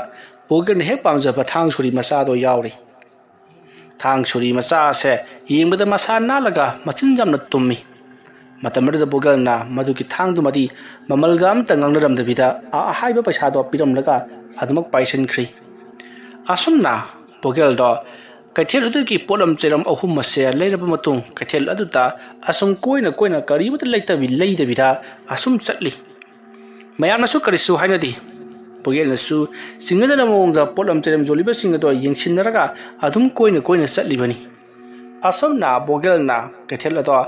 ꯕꯣꯒꯦꯜꯅ ꯍꯦꯛ ꯄꯥꯝꯖꯕ ꯊꯥꯡ ꯁꯣꯔꯤ ꯃꯆꯥꯗꯣ ꯌꯥꯎꯔꯤ ꯊꯥꯡ ꯁꯣꯔꯤ ꯃꯆꯥ ꯑꯁꯦ ꯌꯦꯡꯕꯗ ꯃꯁꯥ ꯅꯥꯜꯂꯒ ꯃꯆꯤꯟ ꯌꯥꯝꯅ ꯇꯨꯝꯃꯤ ꯃꯇꯝ ꯑꯗꯨꯗ ꯕꯣꯒꯦꯜꯅ ꯃꯗꯨꯒꯤ ꯊꯥꯡꯗꯨꯃꯗꯤ ꯃꯃꯜꯒ ꯑꯝꯇ ꯉꯥꯡꯅꯔꯝꯗꯕꯤꯗ ꯑꯍꯥꯏꯕ ꯄꯩꯁꯥꯗꯣ ꯄꯤꯔꯝꯂꯒ ꯑꯗꯨꯃꯛ ꯄꯥꯏꯁꯤꯟꯈ꯭ꯔꯤ ꯑꯁꯨꯝꯅ ꯕꯣꯒꯦꯜꯗꯣ ꯀꯩꯊꯦꯜ ꯑꯗꯨꯒꯤ ꯄꯣꯠꯂꯝ ꯆꯩꯔꯝ 3 ꯑꯁꯦ ꯂꯩꯔꯕ ꯃꯇꯨꯡ ꯀꯩꯊꯦꯜ ꯑꯗꯨꯗ ꯑꯁꯨꯝ ꯀꯣꯏꯅ ꯀꯔꯤꯃꯠꯇ ꯂꯩꯗꯕꯤꯗ ꯑꯁꯨꯝ ꯆꯠꯂꯤ ꯃꯌꯥꯝꯅꯁꯨ ꯀꯔꯤꯁꯨ ꯍꯥꯏꯅꯗꯦ ꯕꯣꯒꯦꯜꯅꯁꯨ ꯆꯤꯡꯅꯗꯅ ꯃꯑꯣꯡꯗ ꯄꯣꯠꯂꯝ ꯆꯩꯔꯝ ꯌꯣꯜꯂꯤꯕꯁꯤꯡ ꯑꯗꯣ ꯌꯦꯡꯁꯤꯟꯅꯔꯒ ꯑꯗꯨꯝ ꯀꯣꯏꯅ ꯆꯠꯂꯤꯕꯅꯤ ꯑꯁꯨꯝꯅ ꯕꯣꯒꯦꯜꯅ ꯀꯩꯊꯦꯜ ꯑꯗꯣ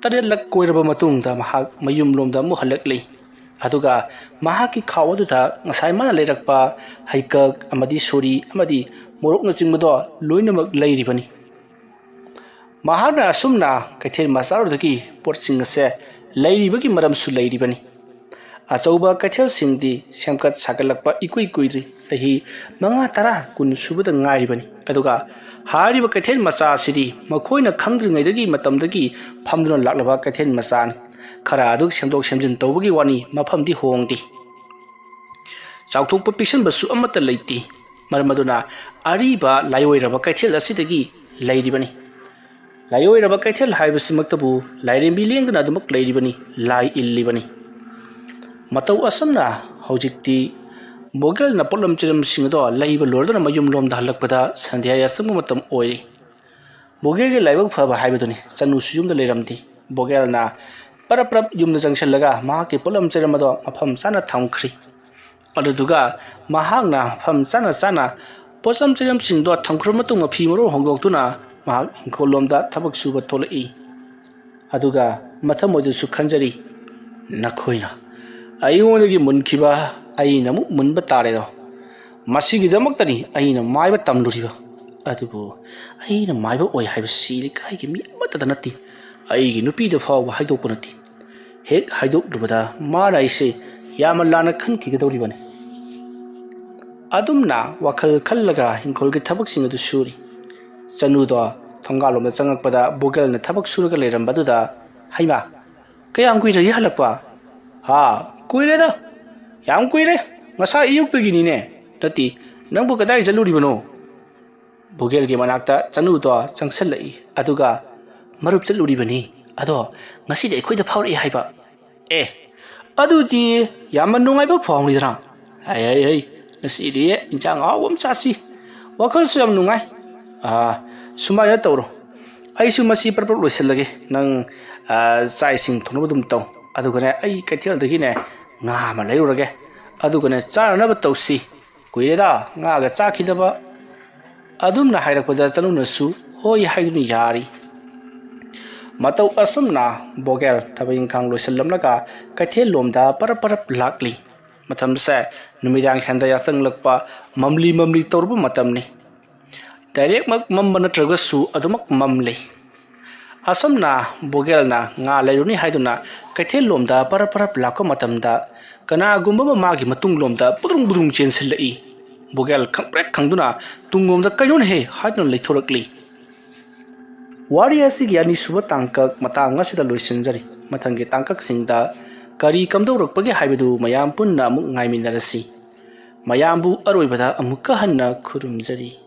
7ꯂꯛ ꯀꯣꯏꯔꯕ ꯃꯇꯨꯡꯗ ꯃꯍꯥꯛ ꯃꯌꯨꯝꯂꯣꯝꯗ ꯑꯃꯨꯛ ꯍꯜꯂꯛꯂꯤ ꯑꯗꯨꯒ ꯃꯍꯥꯛꯀꯤ ꯈꯥꯎ ꯑꯗꯨꯗ ꯉꯁꯥꯏ ꯃꯥꯅ ꯂꯩꯔꯛꯄ ꯍꯩꯀꯛ ꯑꯃꯗꯤ ꯁꯣꯔꯤ ꯑꯃꯗꯤ ꯃꯣꯔꯣꯛꯅꯆꯤꯡꯕꯗꯣ ꯂꯣꯏꯅꯃꯛ ꯂꯩꯔꯤꯕꯅꯤ ꯃꯍꯥꯛꯅ ꯑꯁꯨꯝꯅ ꯀꯩꯊꯦꯜ ꯃꯆꯥꯗꯨꯗꯒꯤ ꯄꯣꯠꯁꯤꯡ ꯑꯁꯦ ꯂꯩꯔꯤꯕꯒꯤ ꯃꯔꯝꯁꯨ ꯂꯩꯔꯤꯕꯅꯤ ꯑꯆꯧꯕ ꯀꯩꯊꯦꯜꯁꯤꯡꯗꯤ ꯁꯦꯝꯒꯠ ꯁꯥꯒꯠꯂꯛꯄ ꯏꯀꯨꯏ ꯀꯨꯏꯗ꯭ꯔꯤ ꯆꯍꯤ 5-10 ꯁꯨꯕꯗ ꯉꯥꯏꯔꯤꯕꯅꯤ ꯑꯗꯨꯒ ꯍꯥꯏꯔꯤꯕ ꯀꯩꯊꯦꯜ ꯃꯆꯥ ꯑꯁꯤꯗꯤ ꯃꯈꯣꯏꯅ ꯈꯪꯗ꯭ꯔꯤꯉꯩꯗꯒꯤ ꯃꯇꯝꯗꯒꯤ ꯐꯝꯗꯨꯅ ꯂꯥꯛꯂꯕ ꯀꯩꯊꯦꯜ ꯃꯆꯥꯅꯤ ꯈꯔ ꯑꯗꯨ ꯁꯦꯝꯗꯣꯛ ꯁꯦꯝꯖꯤꯟ ꯇꯧꯕꯒꯤ ꯋꯥꯅꯤ ꯃꯐꯝꯗꯤ ꯍꯣꯡꯗꯦ ꯆꯥꯎꯊꯣꯛꯄ ꯄꯤꯛꯁꯟꯕꯁꯨ ꯑꯃꯠꯇ ꯂꯩꯇꯦ ꯃꯔꯝ ꯑꯗꯨꯅ ꯑꯔꯤꯕ ꯂꯥꯏꯑꯣꯏꯔꯕ ꯀꯩꯊꯦꯜ ꯑꯁꯤꯗꯒꯤ ꯂꯩꯔꯤꯕꯅꯤ ꯂꯥꯏꯑꯣꯏꯔꯕ ꯀꯩꯊꯦꯜ ꯍꯥꯏꯕꯁꯤꯃꯛꯇꯕꯨ ꯂꯥꯏꯔꯦꯝꯕꯤ ꯂꯦꯡꯗꯅ ꯑꯗꯨꯃꯛ ꯂꯩꯔꯤꯕꯅꯤ ꯂꯥꯏ ꯏꯜꯂꯤꯕꯅꯤ ꯃꯇꯧ ꯑꯁꯨꯝꯅ ꯍꯧꯖꯤꯛꯇꯤ ꯕꯣꯒꯦꯜꯅ ꯄꯣꯠꯂꯝ ꯆꯩꯔꯝꯁꯤꯡ ꯑꯗꯣ ꯂꯩꯕ ꯂꯣꯏꯔꯗꯨꯅ ꯃꯌꯨꯝꯂꯣꯝꯗ ꯍꯜꯂꯛꯄꯗ ꯁꯟꯙ꯭ꯌꯥ ꯌꯥꯆꯪꯕ ꯃꯇꯝ ꯑꯣꯏꯔꯤ ꯕꯣꯒꯦꯜꯒꯤ ꯂꯥꯏꯕꯛ ꯐꯕ ꯍꯥꯏꯕꯗꯨꯅꯤ ꯆꯅꯨꯁꯨ ꯌꯨꯝꯗ ꯂꯩꯔꯝꯗꯦ ꯕꯣꯒꯦꯜꯅ ꯄꯔꯞ ꯌꯨꯝꯗ ꯆꯪꯁꯤꯜꯂꯒ ꯃꯍꯥꯛꯀꯤ ꯄꯣꯠꯂꯝ ꯆꯩꯔꯝ ꯑꯗꯣ ꯃꯐꯝ ꯆꯥꯅ ꯊꯝꯈ꯭ꯔꯤ ꯑꯗꯨꯗꯨꯒ ꯃꯍꯥꯛꯅ ꯃꯐꯝ ꯆꯥꯅ ꯄꯣꯠꯂꯝ ꯆꯩꯔꯝꯁꯤꯡꯗꯣ ꯊꯝꯈ꯭ꯔꯕ ꯃꯇꯨꯡ ꯃꯐꯤ ꯃꯔꯣꯟ ꯍꯣꯡꯗꯣꯛꯇꯨꯅ ꯃꯍꯥꯛ ꯏꯪꯈꯣꯜꯂꯣꯝꯗ ꯊꯕꯛ ꯁꯨꯕ ꯊꯣꯛꯂꯛꯏ ꯑꯗꯨꯒ ꯃꯊꯃꯣꯏꯗꯁꯨ ꯈꯟꯖꯔꯤ ꯅꯈꯣꯏꯅ ꯑꯩꯉꯣꯟꯗꯒꯤ ꯃꯨꯟꯈꯤꯕ ꯑꯩꯅ ꯑꯃꯨꯛ ꯃꯨꯟꯕ ꯇꯥꯔꯦꯗꯣ ꯃꯁꯤꯒꯤꯗꯃꯛꯇꯅꯤ ꯑꯩꯅ ꯃꯥꯏꯕ ꯇꯝꯂꯨꯔꯤꯕ ꯑꯗꯨꯕꯨ ꯑꯩꯅ ꯃꯥꯏꯕ ꯑꯣꯏ ꯍꯥꯏꯕꯁꯤ ꯂꯩꯀꯥꯏꯒꯤ ꯃꯤ ꯑꯃꯠꯇꯗ ꯅꯠꯇꯦ ꯑꯩꯒꯤ ꯅꯨꯄꯤꯗ ꯐꯥꯎꯕ ꯍꯥꯏꯗꯣꯛꯄ ꯅꯠꯇꯦ ꯍꯦꯛ ꯍꯥꯏꯗꯣꯛꯂꯨꯕꯗ ꯃꯥꯅ ꯑꯩꯁꯦ ꯌꯥꯝꯅ ꯂꯥꯟꯅ ꯈꯟꯈꯤꯒꯗꯧꯔꯤꯕꯅꯤ ꯑꯗꯨꯝꯅ ꯋꯥꯈꯜ ꯈꯜꯂꯒ ꯏꯪꯈꯣꯜꯒꯤ ꯊꯕꯛꯁꯤꯡ ꯑꯗꯨ ꯁꯨꯔꯤ ꯆꯅꯨꯗꯣ ꯊꯣꯡꯒꯥꯜꯂꯣꯝꯗ ꯆꯪꯉꯛꯄꯗ ꯕꯣꯒꯦꯜꯅ ꯊꯕꯛ ꯁꯨꯔꯒ ꯂꯩꯔꯝꯕꯗꯨꯗ ꯍꯩꯃꯥ ꯀꯌꯥꯝ ꯀꯨꯏꯔꯒꯦ ꯍꯜꯂꯛꯄ ꯀꯨꯏꯔꯦꯗ ꯌꯥꯝ ꯀꯨꯏꯔꯦ ꯉꯁꯥꯏ ꯑꯌꯨꯛꯇꯒꯤꯅꯤꯅꯦ ꯅꯠꯇꯦ ꯅꯪꯕꯨ ꯀꯗꯥꯏ ꯆꯠꯂꯨꯔꯤꯕꯅꯣ ꯕꯣꯒꯦꯜꯒꯤ ꯃꯅꯥꯛꯇ ꯆꯅꯨꯗꯣ ꯆꯪꯁꯜꯂꯛꯏ ꯑꯗꯨꯒ ꯃꯔꯨꯞ ꯆꯠꯂꯨꯔꯤꯕꯅꯤ ꯑꯗꯣ ꯉꯁꯤꯗꯤ ꯑꯩꯈꯣꯏꯗ ꯐꯥꯎꯔꯛꯑꯦ ꯍꯥꯏꯕ ꯑꯗꯨꯗꯤ ꯌꯥꯝꯅ ꯅꯨꯡꯉꯥꯏꯕ ꯐꯥꯎꯅꯤꯗꯅ ꯉꯁꯤꯗꯤ ꯏꯟꯖꯥꯡ ꯑꯍꯥꯎꯕ ꯑꯃ ꯆꯥꯁꯤ ꯋꯥꯈꯜꯁꯨ ꯌꯥꯝ ꯅꯨꯡꯉꯥꯏ ꯁꯨꯃꯥꯏꯅ ꯇꯧꯔꯣ ꯑꯩꯁꯨ ꯃꯁꯤ ꯄꯔꯄꯔ ꯂꯣꯏꯁꯤꯜꯂꯒꯦ ꯅꯪ ꯆꯥꯛ ꯏꯁꯤꯡ ꯊꯣꯡꯅꯕ ꯑꯗꯨꯝ ꯇꯧ ꯑꯗꯨꯒꯅꯦ ꯑꯩ ꯀꯩꯊꯦꯜꯗꯒꯤꯅꯦ ꯉꯥ ꯑꯃ ꯂꯩꯔꯨꯔꯒꯦ ꯑꯗꯨꯒꯅꯦ ꯆꯥꯅꯅꯕ ꯇꯧꯁꯤ ꯀꯨꯏꯔꯦꯗ ꯉꯥꯒ ꯆꯥꯈꯤꯗꯕ ꯑꯗꯨꯝꯅ ꯍꯥꯏꯔꯛꯄꯗ ꯆꯅꯨꯅꯁꯨ ꯍꯣꯏ ꯍꯥꯏꯗꯨꯅ ꯌꯥꯔꯤ ꯃꯇꯧ ꯑꯁꯨꯝꯅ ꯕꯣꯒꯦꯜ ꯊꯕꯛ ꯏꯪꯈꯥꯡ ꯂꯣꯏꯁꯤꯜꯂꯝꯂꯒ ꯀꯩꯊꯦꯜ ꯂꯣꯝꯗ ꯄꯔꯞ ꯄꯔꯞ ꯂꯥꯛꯂꯤ ꯃꯇꯝꯁꯦ ꯅꯨꯃꯤꯗꯥꯡ ꯍꯦꯟꯗ ꯌꯥꯆꯪꯂꯛꯄ ꯃꯝꯂꯤ ꯃꯝꯂꯤ ꯇꯧꯔꯕ ꯃꯇꯝꯅꯤ ꯗꯥꯏꯔꯦꯛꯃꯛ ꯃꯝꯕ ꯅꯠꯇ꯭ꯔꯒꯁꯨ ꯑꯗꯨꯃꯛ ꯃꯝꯂꯤ ꯑꯁꯨꯝꯅ ꯕꯣꯒꯦꯜꯅ ꯉꯥ ꯂꯩꯔꯨꯅꯤ ꯍꯥꯏꯗꯨꯅ ꯀꯩꯊꯦꯜ ꯂꯣꯝꯗ ꯄꯔꯞ ꯄꯔꯞ ꯂꯥꯛꯄ ꯃꯇꯝꯗ ꯀꯅꯥꯒꯨꯝꯕ ꯑꯃ ꯃꯥꯒꯤ ꯃꯇꯨꯡꯂꯣꯝꯗ ꯕꯨꯗ꯭ꯔꯨꯡ ꯕꯨꯗ꯭ꯔꯨꯡ ꯆꯦꯟꯁꯤꯜꯂꯛꯏ ꯕꯣꯒꯦꯜ ꯈꯪꯄ꯭ꯔꯦꯛ ꯈꯪꯗꯨꯅ ꯇꯨꯡꯂꯣꯝꯗ ꯀꯩꯅꯣꯅꯦꯍꯦ ꯍꯥꯏꯗꯨꯅ ꯂꯩꯊꯣꯔꯛꯂꯤ ꯋꯥꯔꯤ ꯑꯁꯤꯒꯤ ꯑꯅꯤꯁꯨꯕ ꯇꯥꯡꯀꯛ ꯃꯇꯥꯡ ꯑꯁꯤꯗ ꯂꯣꯏꯁꯤꯟꯖꯔꯤ ꯃꯊꯪꯒꯤ ꯇꯥꯡꯀꯛꯁꯤꯡꯗ ꯀꯔꯤ ꯀꯝꯗꯧꯔꯛꯄꯒꯦ ꯍꯥꯏꯕꯗꯨ ꯃꯌꯥꯝ ꯄꯨꯟꯅ ꯑꯃꯨꯛ ꯉꯥꯏꯃꯤꯟꯅꯔꯁꯤ ꯃꯌꯥꯝꯕꯨ ꯑꯔꯣꯏꯕꯗ ꯑꯃꯨꯛꯀ ꯍꯟꯅ ꯈꯨꯔꯨꯝꯖꯔꯤ